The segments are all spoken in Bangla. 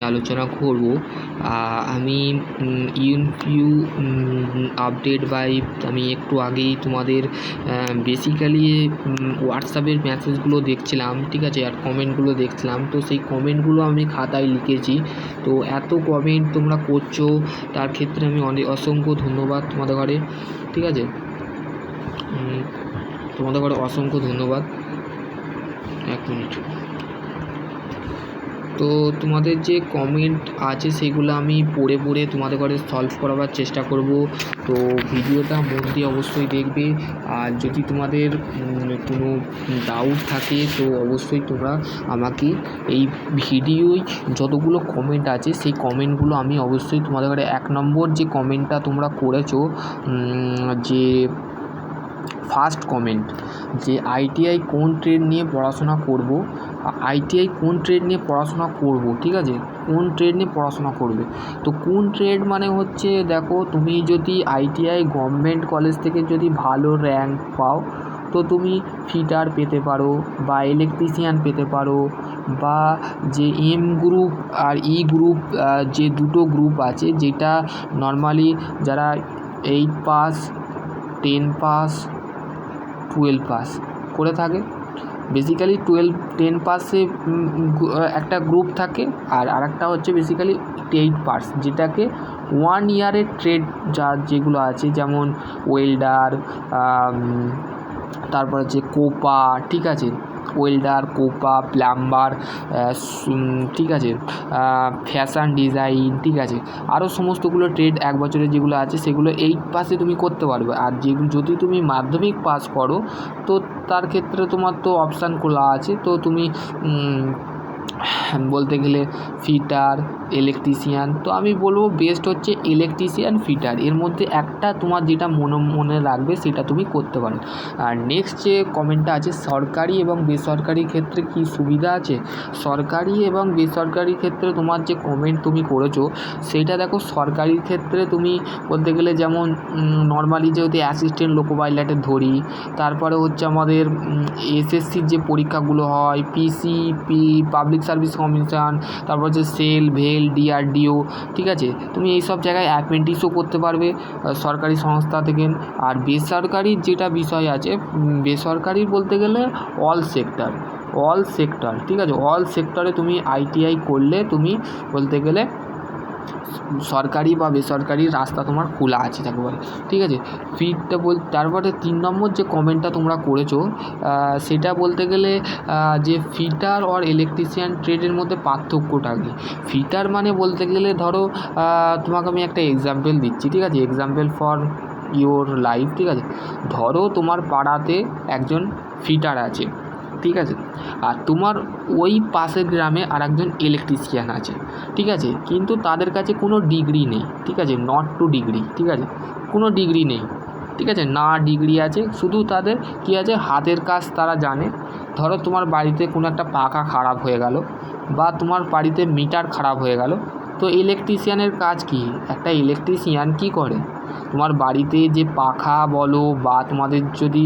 আলোচনা করব। আমি ইউএনপিইউ আপডেট আমি একটু আগেই তোমাদের বেসিক্যালি হোয়াটসঅ্যাপের মেসেজগুলো দেখছিলাম, ঠিক আছে, আর কমেন্টগুলো দেখছিলাম। তো সেই কমেন্টগুলো আমি খাতায় লিখেছি। তো এত কমেন্ট তোমরা করছো, তার ক্ষেত্রে আমি অসংখ্য ধন্যবাদ তোমাদের ঘরে, ঠিক আছে, তোমাদের ঘরে অসংখ্য ধন্যবাদ। এক মিনিট। তো তোমাদের যে কমেন্ট আছে সেগুলো আমি পড়ে পড়ে তোমাদের ঘরে সলভ করাবার চেষ্টা করব। তো ভিডিওটা মন দিয়ে অবশ্যই দেখবে। আর যদি তোমাদের কোনো ডাউট থাকে তো অবশ্যই তোমরা আমাকে এই ভিডিওয় যতগুলো কমেন্ট আছে সেই কমেন্টগুলো আমি অবশ্যই তোমাদের ঘরে 1 নম্বর যে কমেন্টটা তোমরা করেছো, যে ফার্স্ট কমেন্ট, যে আইটিআই কোন ট্রেড নিয়ে পড়াশোনা করব, আইটিআই কোন ট্রেড নিয়ে পড়াশোনা করব, ঠিক আছে, কোন ট্রেড নিয়ে পড়াশোনা করবে। তো কোন ট্রেড মানে হচ্ছে, দেখো, তুমি যদি আইটিআই গভর্নমেন্ট কলেজ থেকে যদি ভালো র্যাঙ্ক পাও তো তুমি ফিটার পেতে পারো বা ইলেকট্রিশিয়ান পেতে পারো, বা যে এম গ্রুপ আর ই গ্রুপ, যে দুটো গ্রুপ আছে, যেটা নর্মালি যারা 8 পাস, 10 পাস, 12 পাস করে থাকে। বেসিক্যালি 10 পাসে একটা গ্রুপ থাকে, আর আরেকটা হচ্ছে বেসিক্যালি 8 পাস, যেটাকে 1 ইয়ারের ট্রেড যেগুলো আছে, যেমন ওয়েল্ডার, তারপর হচ্ছে কোপা, ঠিক আছে, ওয়েল্ডার, কোপা, প্লাম্বার, ঠিক আছে, ফ্যাশন ডিজাইন, ঠিক আছে, আরও সমস্তগুলো ট্রেড 1 বছরের যেগুলো আছে সেগুলো 8 পাসে তুমি করতে পারবে। আর যেগুলো যদি তুমি মাধ্যমিক পাস করো তো তার ক্ষেত্রে তোমার তো অপশান খোলা আছে। তো তুমি বলতে গেলে ফিটার, ইলেকট্রিশিয়ান, তো আমি বলবো বেস্ট হচ্ছে ইলেকট্রিশিয়ান, ফিটার, এর মধ্যে একটা তোমার যেটা মনে রাখবে সেটা তুমি করতে পারো। আর নেক্সট যে কমেন্টটা আছে, সরকারি এবং বেসরকারি ক্ষেত্রে কি সুবিধা আছে। সরকারি এবং বেসরকারি ক্ষেত্রে তোমার যে কমেন্ট তুমি করেছো সেইটা দেখো, সরকারির ক্ষেত্রে তুমি বলতে গেলে যেমন নর্মালি যেহেতু অ্যাসিস্ট্যান্ট লোকো পাইলটের ধরি, তারপরে হচ্ছে আমাদের এসএসসির যে পরীক্ষাগুলো হয়, পিসিপি, পাবলিক সার্ভিস কমিশন, তারপর হচ্ছে সেল, ভেল, ডিআরডিও, ঠিক আছে, তুমি এই সব জায়গায় অ্যাপ্রেন্টিসও করতে পারবে সরকারি সংস্থা থেকে। আর বেসরকারির যেটা বিষয় আছে, বেসরকারি বলতে গেলে অল সেক্টর, ঠিক আছে, অল সেক্টরে তুমি আইটিআই করলে তুমি বলতে গেলে সরকারি বা বেসরকারি রাস্তা তোমার খোলা আছে তাকে বলে, ঠিক আছে। ফিটটা তারপরে 3 নম্বর যে কমেন্টটা তোমরা করেছো সেটা বলতে গেলে যে ফিটার আর ইলেকট্রিশিয়ান ট্রেডের মধ্যে পার্থক্যটা কী। ফিটার মানে বলতে গেলে ধরো তোমাকে আমি একটা এক্সাম্পল দিচ্ছি, ঠিক আছে, এক্সাম্পল ফর ইওর লাইফ, ঠিক আছে। ধরো তোমার পাড়াতে একজন ফিটার আছে, ঠিক আছে, আর তোমার ওই পাশের গ্রামে আর একজন ইলেকট্রিশিয়ান আছে, ঠিক আছে, কিন্তু তাদের কাছে কোনো ডিগ্রি নেই, ঠিক আছে, নট টু ডিগ্রি, ঠিক আছে, কোনো ডিগ্রি নেই, ঠিক আছে, না ডিগ্রি আছে, শুধু তাদের কী আছে, হাতের কাজ তারা জানে। ধরো তোমার বাড়িতে কোনো একটা পাখা খারাপ হয়ে গেল বা তোমার বাড়িতে মিটার খারাপ হয়ে গেল, তো ইলেকট্রিশিয়ানের কাজ কি, একটা ইলেকট্রিশিয়ান কী করে, তোমার বাড়িতে যে পাখা বলো বা তোমাদের যদি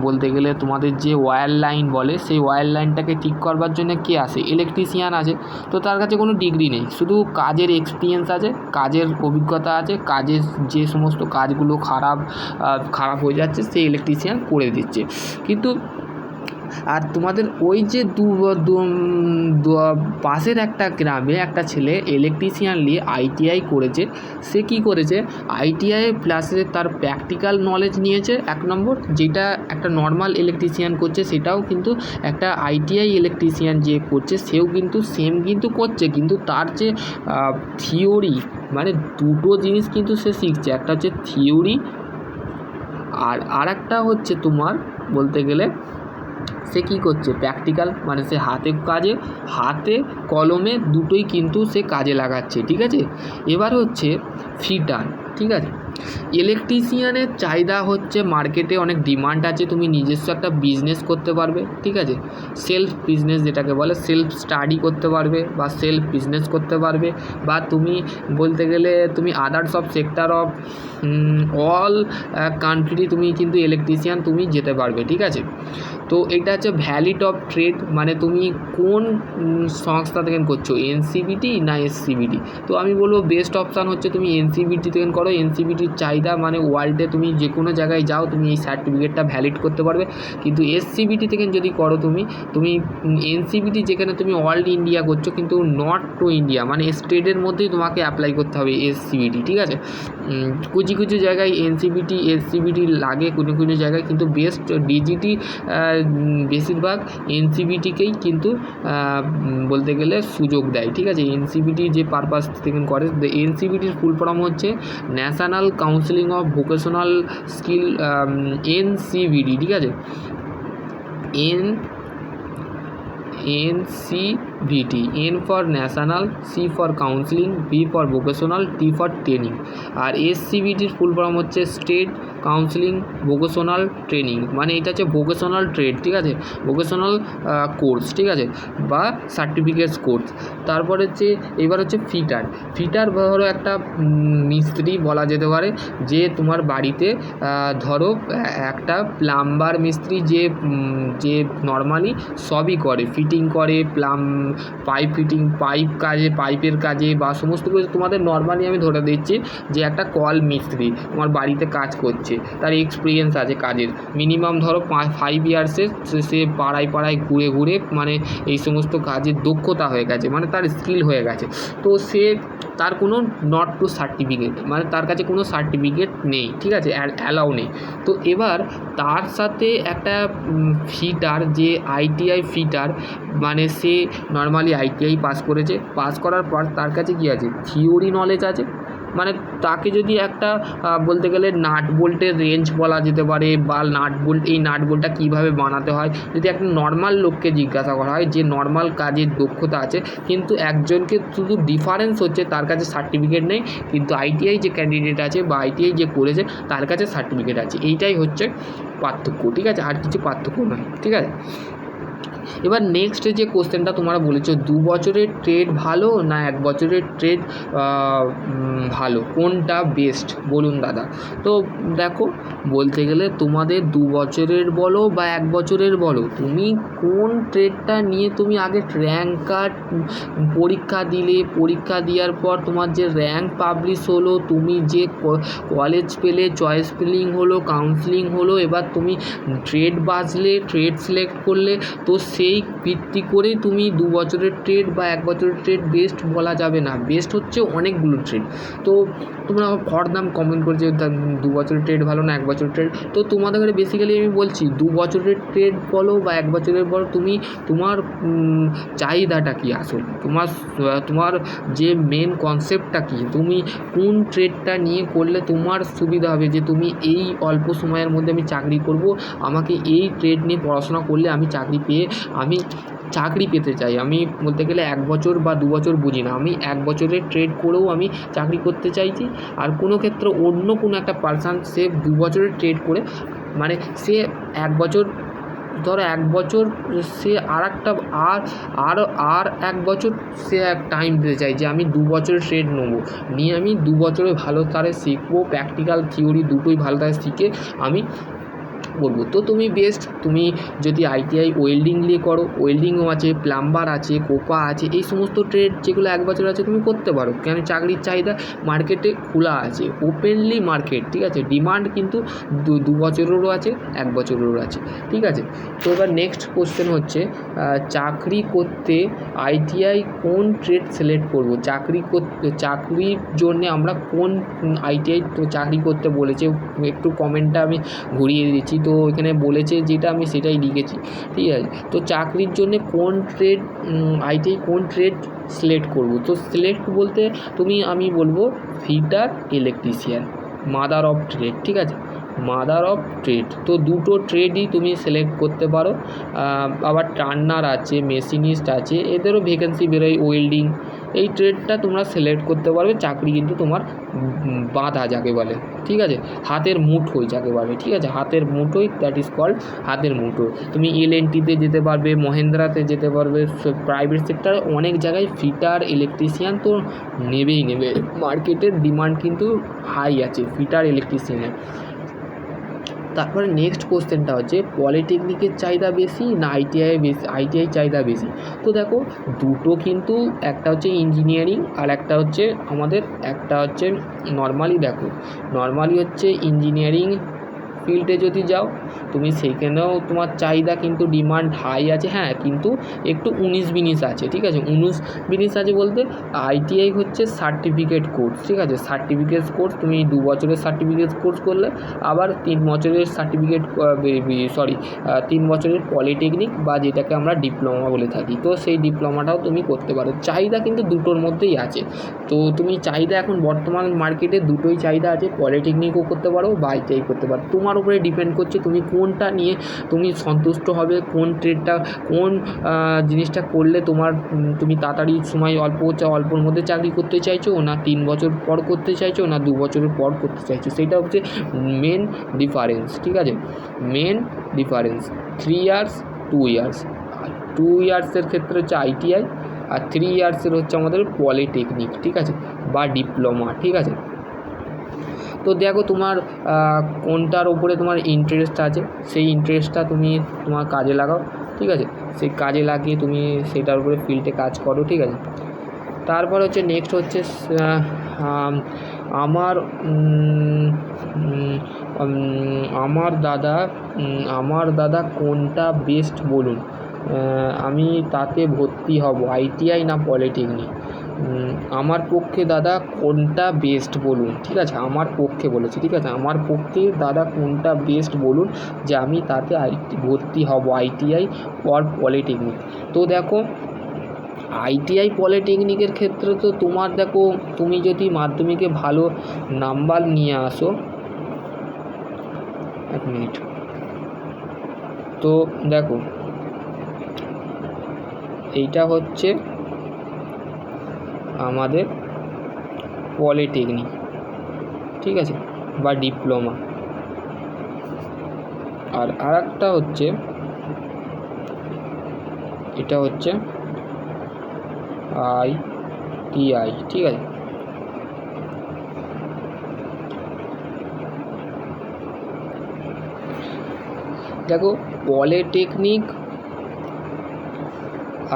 বলতে গেলে তোমাদের যে ওয়্যার লাইন বলে সেই ওয়্যার লাইনটাকে ঠিক করবার জন্য কে আসে, ইলেকট্রিশিয়ান আছে। তো তার কাছে কোনো ডিগ্রি নেই, শুধু কাজের এক্সপিরিয়েন্স আছে, কাজের অভিজ্ঞতা আছে, কাজের যে সমস্ত কাজগুলো খারাপ হয়ে যাচ্ছে সেই ইলেকট্রিশিয়ান করে দিচ্ছে। কিন্তু আর তোমাদের ওই যে পাশের একটা গ্রামে একটা ছেলে ইলেকট্রিশিয়ান নিয়ে আইটিআই করেছে, সে কী করেছে, আইটিআই প্লাসে তার প্র্যাকটিক্যাল নলেজ নিয়েছে 1 নম্বর, যেটা একটা নর্মাল ইলেকট্রিশিয়ান করছে সেটাও কিন্তু একটা আইটিআই ইলেকট্রিশিয়ান যে করছে সেও কিন্তু সেম কিন্তু করছে, কিন্তু তার যে থিওরি, মানে দুটো জিনিস কিন্তু সে শিখছে, একটা হচ্ছে থিওরি আর একটা হচ্ছে তোমার বলতে গেলে সে কী করছে, প্র্যাকটিক্যাল, মানে সে হাতে কলমে দুটোই কিন্তু সে কাজে লাগাচ্ছে, ঠিক আছে। এবার হচ্ছে ফিটার, ঠিক আছে, ইলেকট্রিশিয়ানের চাহিদা হচ্ছে মার্কেটে অনেক ডিমান্ড আছে, তুমি নিজস্ব একটা বিজনেস করতে পারবে, ঠিক আছে, সেলফ বিজনেস যেটাকে বলে, সেলফ স্টাডি করতে পারবে বা সেলফ বিজনেস করতে পারবে, বা তুমি বলতে গেলে তুমি others of sector of all country তুমি কিন্তু ইলেকট্রিশিয়ান তুমি যেতে পারবে, ঠিক আছে। তো এটা হচ্ছে ভ্যালিড অফ ট্রেড, মানে তুমি কোন সংস্থা থেকে করছো, এনসিবিটি না এসসিবিটি। তো আমি বলবো বেস্ট অপশান হচ্ছে তুমি এনসিবিটি থেকে করো। এনসিবিটির চাহিদা মানে ওয়ার্ল্ডে তুমি যে কোনো জায়গায় যাও তুমি এই সার্টিফিকেটটা ভ্যালিড করতে পারবে। কিন্তু এসসিবিটি থেকে যদি করো তুমি এনসিবিটি যেখানে তুমি অল ইন্ডিয়া করছো কিন্তু নট টু ইন্ডিয়া, মানে স্টেটের মধ্যেই তোমাকে অ্যাপ্লাই করতে হবে এসসিবিটি, ঠিক আছে। কিছু জায়গায় এনসিবিটি এসসিবিটি লাগে কোনো জায়গায়, কিন্তু বেস্ট ডিজিটি বেশিরভাগ এনসিবিটিকেই কিন্তু বলতে গেলে সুযোগ দেয়, ঠিক আছে। এনসিবিটি যে পারপাস থেকে করে, এনসিবিটির ফুল ফর্ম হচ্ছে national counselling of vocational skill, NCBD, ঠিক আছে। NCVT, N for national, C for counselling, V for vocational, T for training. আর এসসিভিটির ফুল ফর্ম হচ্ছে স্টেট কাউন্সিলিং ভোকেশনাল ট্রেনিং, মানে এটা হচ্ছে ভোকেশনাল ট্রেড, ঠিক আছে, ভোকেশনাল কোর্স, ঠিক আছে, বা সার্টিফিকেটস কোর্স। তারপর হচ্ছে এবার হচ্ছে ফিটার ধরো একটা মিস্ত্রি বলা যেতে পারে, যে তোমার বাড়িতে ধরো একটা প্লাম্বার মিস্ত্রি যে নর্মালি সবই করে, ফিটিং করে, পাইপ ফিটিং, পাইপের কাজে বা সমস্ত কিছু তোমাদের নর্মালি আমি ধরে দিচ্ছি যে একটা কল মিস্ত্রি তোমার বাড়িতে কাজ করছে, তার এক্সপিরিয়েন্স আছে কাজের, মিনিমাম ধরো 5 ইয়ার্সের, সে পাড়ায় ঘুরে মানে এই সমস্ত কাজের দক্ষতা হয়ে গেছে, মানে তার স্কিল হয়ে গেছে। তো তার কোনো নট টু সার্টিফিকেট, মানে তার কাছে কোনো সার্টিফিকেট নেই, ঠিক আছে, অ্যালাউ নেই। তো এবার তার সাথে একটা ফিটার, যে আইটিআই ফিটার, মানে সে নর্মালি আইটিআই পাস করেছে, পাস করার পর তার কাছে কী আছে, থিওরি নলেজ আছে, মানে তাকে যদি একটা বলতে গেলে নাট বোল্টের রেঞ্জ বলা যেতে পারে, বা এই নাট বোল্টটা কীভাবে বানাতে হয়, যদি একটা নর্মাল লোককে জিজ্ঞাসা করা হয় যে নর্মাল কাজের দক্ষতা আছে, কিন্তু একজনকে শুধু ডিফারেন্স হচ্ছে তার কাছে সার্টিফিকেট নেই, কিন্তু আইটিআই যে ক্যান্ডিডেট আছে বা আইটিআই যে করেছে তার কাছে সার্টিফিকেট আছে, এইটাই হচ্ছে পার্থক্য, ঠিক আছে, আর কিছু পার্থক্য নয়, ঠিক আছে। এবার নেক্সট যে কোশ্চেনটা তোমরা বলেছো, 2 বছরের ট্রেড ভালো না 1 বছরের ট্রেড ভালো, কোনটা বেস্ট বলুন দাদা। তো দেখো, বলতে গেলে তোমাদের 2 বছরের বলো বা 1 বছরের বলো, তুমি কোন ট্রেডটা নিয়ে তুমি আগে র্যাঙ্ক কার্ড পরীক্ষা দিলে, পরীক্ষা দেওয়ার পর তোমার যে র্যাঙ্ক পাবলিশ হলো, তুমি যে কলেজ পেলে, চয়েস ফিলিং হলো, কাউন্সিলিং হলো, এবার তুমি ট্রেড বাছলে, ট্রেড সিলেক্ট করলে, তো সেই ভিত্তি করেই তুমি 2 বছরের ট্রেড বা 1 বছরের ট্রেড বেস্ট বলা যাবে না, বেস্ট হচ্ছে অনেকগুলো ট্রেড। তো তোমরা ফর দাম কমেন্ট করছে 2 বছরের ট্রেড ভালো না 1 বছরের ট্রেড। তো তোমাদের বেসিক্যালি আমি বলছি 2 বছরের ট্রেড বলো বা 1 বছরের বলো, তুমি তোমার চাহিদাটা কী, আসল তোমার যে মেন কনসেপ্টটা কী, তুমি কোন ট্রেডটা নিয়ে করলে তোমার সুবিধা হবে, যে তুমি এই অল্প সময়ের মধ্যে আমি চাকরি করব, আমাকে এই ট্রেড নিয়ে পড়াশোনা করলে আমি চাকরি পেতে চাই। আমি বলতে গেলে 1 বছর বা 2 বছর বুঝি না, আমি 1 বছরের ট্রেড করেও আমি চাকরি করতে চাইছি। আর কোনো ক্ষেত্রে অন্য কোনো একটা পার্সন সে 2 বছরের ট্রেড করে, মানে সে 1 বছর, ধরো 1 বছর সে আর 1 বছর সে টাইম দিতে চাই, যে আমি 2 বছরের ট্রেড নেবো, নিয়ে আমি 2 বছরে ভালো তারে শিখবো, প্র্যাকটিক্যাল থিওরি দুটোই ভালো তারে শিখে আমি বলবো। তো তুমি বেস্ট, তুমি যদি আইটিআই ওয়েল্ডিং নিয়ে করো, ওয়েল্ডিংও আছে, প্লাম্বার আছে, কোপা আছে, এই সমস্ত ট্রেড যেগুলো 1 বছর আছে তুমি করতে পারো, কেন চাকরির চাহিদা মার্কেটে খোলা আছে, ওপেনলি মার্কেট, ঠিক আছে, ডিমান্ড কিন্তু 2 বছরেরও আছে, 1 বছরেরও আছে, ঠিক আছে। তো এবার নেক্সট কোশ্চেন হচ্ছে, চাকরি করতে আইটিআই কোন ট্রেড সিলেক্ট করব, চাকরির জন্যে আমরা কোন আইটিআই চাকরি করতে বলেছে, একটু কমেন্টটা আমি ঘুরিয়ে দিচ্ছি। তো এখানে বলেছে যেটা আমি সেটাই লিখেছি, ঠিক আছে। তো চাকরির জন্য কোন ট্রেড, আইটিআই কোন ট্রেড সিলেক্ট করব, তো সিলেক্ট বলতে আমি বলবো fitter, electrician, mother of trade, ঠিক আছে, মাদার অফ ট্রেড। তো দুটো ট্রেডই তুমি সিলেক্ট করতে পারো। আবার টার্নার আছে, মেশিনিস্ট আছে, এদেরও ভ্যাকেন্সি বেরোয়, ওয়েল্ডিং, এই ট্রেডটা তোমরা সিলেক্ট করতে পারবে, চাকরি কিন্তু তোমার বাঁধা যাকে বলে, ঠিক আছে, হাতের মুঠোয় যাকে বলে, ঠিক আছে, হাতের মুঠোয়, দ্যাট ইজ কল্ড হাতের মুঠো। তুমি এলএনটিতে যেতে পারবে, মহেন্দ্রাতে যেতে পারবে, প্রাইভেট সেক্টরে অনেক জায়গায় ফিটার, ইলেকট্রিশিয়ান তো নেবে, মার্কেটের ডিমান্ড কিন্তু হাই আছে ফিটার, ইলেকট্রিশিয়ানের। তারপরে নেক্সট কোশ্চেনটা হচ্ছে পলিটেকনিকের চাহিদা বেশি না আইটিআই চাহিদা বেশি। তো দেখো দুটো কিন্তু, একটা হচ্ছে ইঞ্জিনিয়ারিং আর একটা হচ্ছে আমাদের নর্মালি। দেখো নর্মালি হচ্ছে ইঞ্জিনিয়ারিং ফিল্ডে যদি যাও তুমি, সেখানেও তোমার চাহিদা কিন্তু ডিমান্ড হাই আছে, হ্যাঁ, কিন্তু একটু 19-20 আছে, ঠিক আছে। 19-20 আছে বলতে আইটিআই হচ্ছে সার্টিফিকেট কোর্স, ঠিক আছে। সার্টিফিকেট কোর্স, তুমি 2 বছরের সার্টিফিকেট কোর্স করলে, আবার 3 বছরের 3 বছরের পলিটেকনিক বা যেটাকে আমরা ডিপ্লোমা বলে থাকি, তো সেই ডিপ্লোমাটাও তুমি করতে পারো। চাহিদা কিন্তু দুটোর মধ্যেই আছে। তো তুমি চাহিদা এখন বর্তমান মার্কেটে দুটোই চাহিদা আছে, পলিটেকনিকও করতে পারো বা আইটিআই করতে পারো। তোমার উপরে ডিপেন্ড করছে তুমি কোনটা নিয়ে তুমি সন্তুষ্ট হবে, কোন ট্রেডটা, কোন জিনিসটা করলে তুমি তাড়াতাড়ি সময় অল্পর মধ্যে চাকরি করতে চাইছো, না 3 বছর পর করতে চাইছো, না 2 বছরের পর করতে চাইছো। সেটা হচ্ছে মেন ডিফারেন্স, ঠিক আছে। Main difference 3 years 2 years. 2 ইয়ার্সের ক্ষেত্রে হচ্ছে আইটিআই, আর 3 ইয়ার্সের হচ্ছে আমাদের পলিটেকনিক, ঠিক আছে, বা ডিপ্লোমা, ঠিক আছে। তো দেখো তোমার কোনটার ওপরে তোমার ইন্টারেস্ট আছে, সেই ইন্টারেস্টটা তুমি তোমার কাজে লাগাও, ঠিক আছে। সেই কাজে লাগিয়ে তুমি সেটার উপরে ফিল্ডে কাজ করো, ঠিক আছে। তারপর হচ্ছে নেক্সট হচ্ছে আমার দাদা কোনটা বেস্ট বলুন, আমি তাতে ভর্তি হব, আইটিআই না পলিটেকনিক। আমার পক্ষে দাদা কোনটা বেস্ট বলুন, ঠিক আছে, আমার পক্ষে বলেছি, ঠিক আছে। আমার পক্ষে দাদা কোনটা বেস্ট বলুন যে আমি তাতে ভর্তি হব, আইটিআই অর পলিটেকনিক। তো দেখো আইটিআই পলিটেকনিকের ক্ষেত্রে তো তোমার, দেখো তুমি যদি মাধ্যমিকে ভালো নাম্বার নিয়ে আসো, 1 মিনিট, তো দেখো এইটা হচ্ছে আমাদের পলিটেকনিক, ঠিক আছে, বা ডিপ্লোমা। আর আরেকটা হচ্ছে, এটা হচ্ছে আইটিআই, ঠিক আছে। দেখো পলিটেকনিক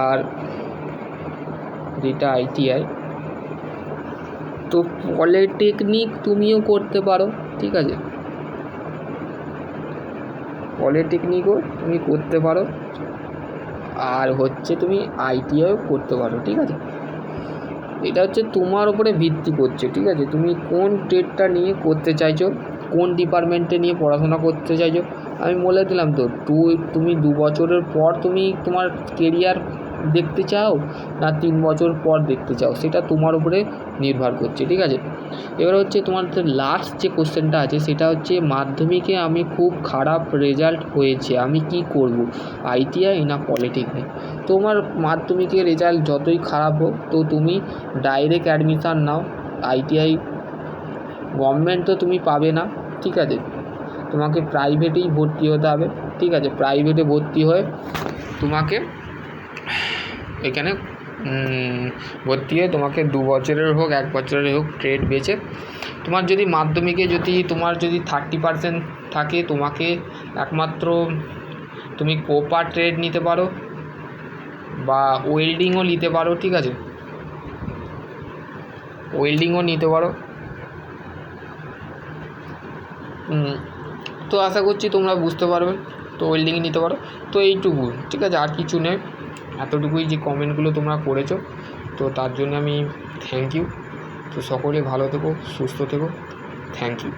আর যেটা আইটিআই, তো পলিটেকনিক তুমিও করতে পারো, ঠিক আছে, পলিটেকনিকও তুমি করতে পারো, আর হচ্ছে তুমি আইটিআইও করতে পারো, ঠিক আছে। এটা হচ্ছে তোমার উপরে ভিত্তি করছে, ঠিক আছে, তুমি কোন ট্রেডটা নিয়ে করতে চাইছো, কোন ডিপার্টমেন্টে নিয়ে পড়াশোনা করতে চাইছো। আমি বলে দিলাম তো, তুমি 2 বছরের পর তুমি তোমার কেরিয়ার দেখতে চাও, না 3 বছর পর দেখতে চাও, সেটা তোমার উপরে নির্ভর করছে, ঠিক আছে। এবার হচ্ছে তোমার লাস্ট যে কোশ্চেনটা আছে, সেটা হচ্ছে মাধ্যমিকে আমি খুব খারাপ রেজাল্ট হয়েছে, আমি কি করব, আইটিআই না পলিটেকনিক। তোমার মাধ্যমিকের রেজাল্ট যতই খারাপ হোক, তো তুমি ডাইরেক্ট অ্যাডমিশান নাও আইটিআই। গভর্নমেন্ট তো তুমি পাবে না, ঠিক আছে, তোমাকে প্রাইভেটেই ভর্তি হতে হবে, ঠিক আছে। প্রাইভেটে ভর্তি হয়ে তোমাকে এখানে ভর্তি হয়ে তোমাকে 2 বছরের হোক 1 বছরের হোক ট্রেড বেছে, তোমার যদি মাধ্যমিকে তোমার যদি 30% থাকে, তোমাকে একমাত্র তুমি কোপার ট্রেড নিতে পারো বা ওয়েল্ডিংও নিতে পারো, ঠিক আছে, ওয়েল্ডিংও নিতে পারো। তো আশা করছি তোমরা বুঝতে পারবে, তো ওয়েল্ডিং নিতে পারো। তো এইটুকু, ঠিক আছে, আর কিছু নেই, এতটুকুই যে কমেন্টগুলো তোমরা করেছো, তো তার জন্য আমি থ্যাংক ইউ। তো সকলে ভালো থেকো, সুস্থ থেকো, থ্যাংক ইউ।